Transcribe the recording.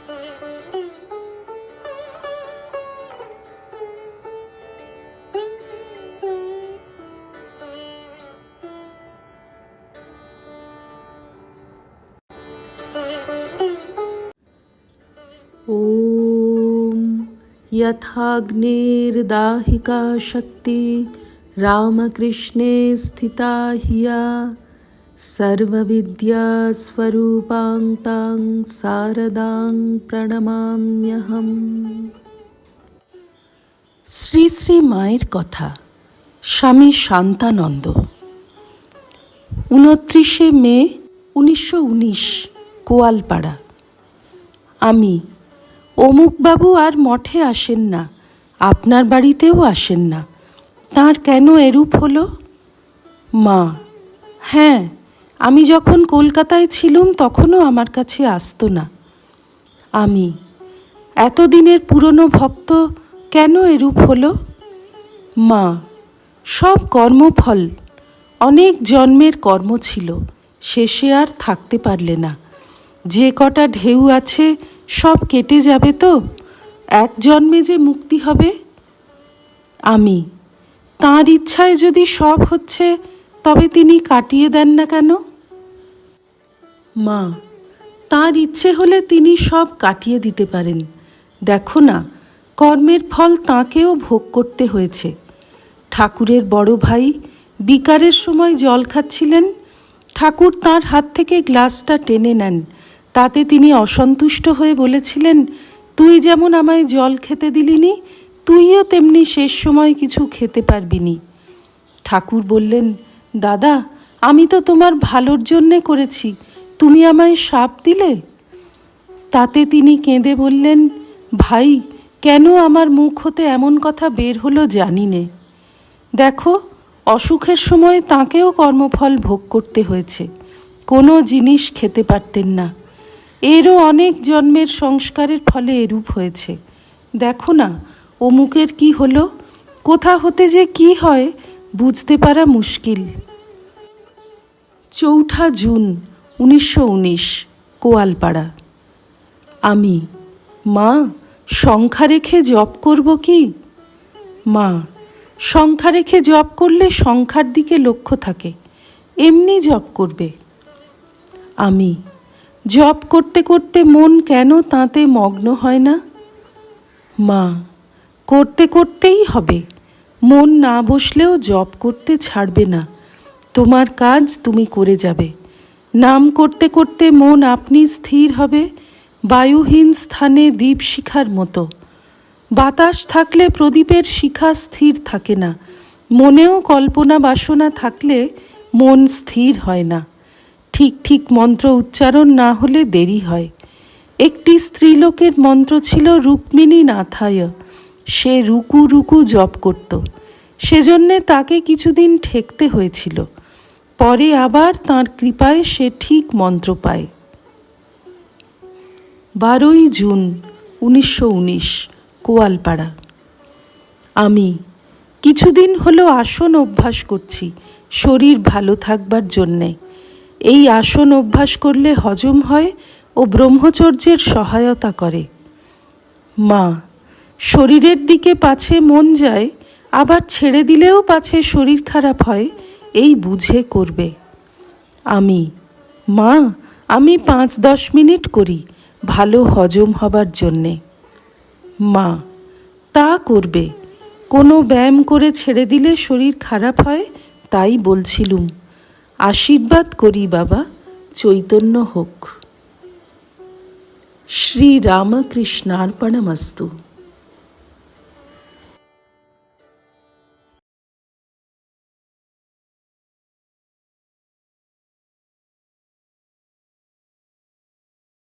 ॐ यथाग्निर्दाहिका शक्ति रामकृष्णे स्थिता हिया सर्वविद्यास्वरूपां तां शारदां প্রণমাম্যহম। শ্রী শ্রী মায়ের কথা। স্বামী শান্তানন্দ। 29শে মে 1919, কোয়ালপাড়া। আমি, অমুকবাবু আর মঠে আসেন না, আপনার বাড়িতেও আসেন না, তাঁর কেন এরূপ হলো? মা: হ্যাঁ, আমি যখন কলকাতায় ছিলুম তখনও আমার কাছে আসতো না। আমি: এতদিনের পুরনো ভক্ত, কেন এরূপ হলো? মা: সব কর্মফল, অনেক জন্মের কর্ম ছিল, শেষে আর থাকতে পারলে না। যে কটা ঢেউ আছে সব কেটে যাবে তো, এক জন্মে যে মুক্তি হবে। আমি: তাঁর ইচ্ছায় যদি সব হচ্ছে, তবে তিনি কাটিয়ে দেন না কেন? মা: তাঁর ইচ্ছে হলে তিনি সব কাটিয়ে দিতে পারেন। দেখো না, কর্মের ফল তাঁকেও ভোগ করতে হয়েছে। ঠাকুরের বড় ভাই বিকারের সময় জল খাচ্ছিলেন, ঠাকুর তাঁর হাত থেকে গ্লাসটা টেনে নেন। তাতে তিনি অসন্তুষ্ট হয়ে বলেছিলেন, তুই যেমন আমায় জল খেতে দিলিনি, তুইও তেমনি শেষ সময় কিছু খেতে পারবিনি। ঠাকুর বললেন, দাদা, আমি তো তোমার ভালোর জন্যে করেছি, তুমি আমায় শাপ দিলে। তাতে তিনি কেঁদে বললেন, ভাই, কেন আমার মুখ হতে এমন কথা বের হলো জানি নে। দেখো, অসুখের সময় তাঁকেও কর্মফল ভোগ করতে হয়েছে, কোনো জিনিস খেতে পারতেন না। এরও অনেক জন্মের সংস্কারের ফলে এরূপ হয়েছে। দেখো না, অমুকের কি হলো, কোথা হতে যে কি হয় বুঝতে পারা মুশকিল। 4 জুন 1919, কোয়ালপাড়া। আমি: মা, সংখ্যা রেখে জপ করব কি? মা: সংখ্যা রেখে জপ করলে সংখ্যার দিকে লক্ষ্য থাকে, এমনি জপ করবে। আমি: জপ করতে করতে মন কেন তাতে মগ্ন হয় না? মা: করতে করতেই হবে, মন না বসলেও জপ করতে ছাড়বে না। তোমার কাজ তুমি করে যাবে। নাম করতে করতে মন আপনি স্থির হবে, বায়ুহীন স্থানে দীপশিখার মতো। বাতাস থাকলে প্রদীপের শিখা স্থির থাকে না, মনেও কল্পনা বাসনা থাকলে মন স্থির হয় না। ঠিক ঠিক মন্ত্র উচ্চারণ না হলে দেরি হয়। একটি স্ত্রীলোকের মন্ত্র ছিল রুক্মিণী নাথায়, সে রুকু রুকু জপ করত, সেজন্যে তাকে কিছুদিন ঠেকতে হয়েছিল। পরে আবার তাঁর কৃপায় সে ঠিক মন্ত্র পায়। 12 জুন 1919, কোয়ালপাড়া। আমি কিছুদিন হলো আসন অভ্যাস করছি, শরীর ভালো থাকবার জন্যে। এই আসন অভ্যাস করলে হজম হয় ও ব্রহ্মচর্যের সহায়তা করে। মা: শরীরের দিকে পাছে মন যায়, আবার ছেড়ে দিলেও পাছে শরীর খারাপ হয়, এই বুঝে করবে। আমি: মা, আমি 5-10 মিনিট করি, ভালো হজম হবার জন্যে। মা: তা করবে, কোনো ব্যায়াম করে ছেড়ে দিলে শরীর খারাপ হয়, তাই বলছিলুম। আশীর্বাদ করি বাবা, চৈতন্য হোক। শ্রী রামকৃষ্ণার্পণমস্তু।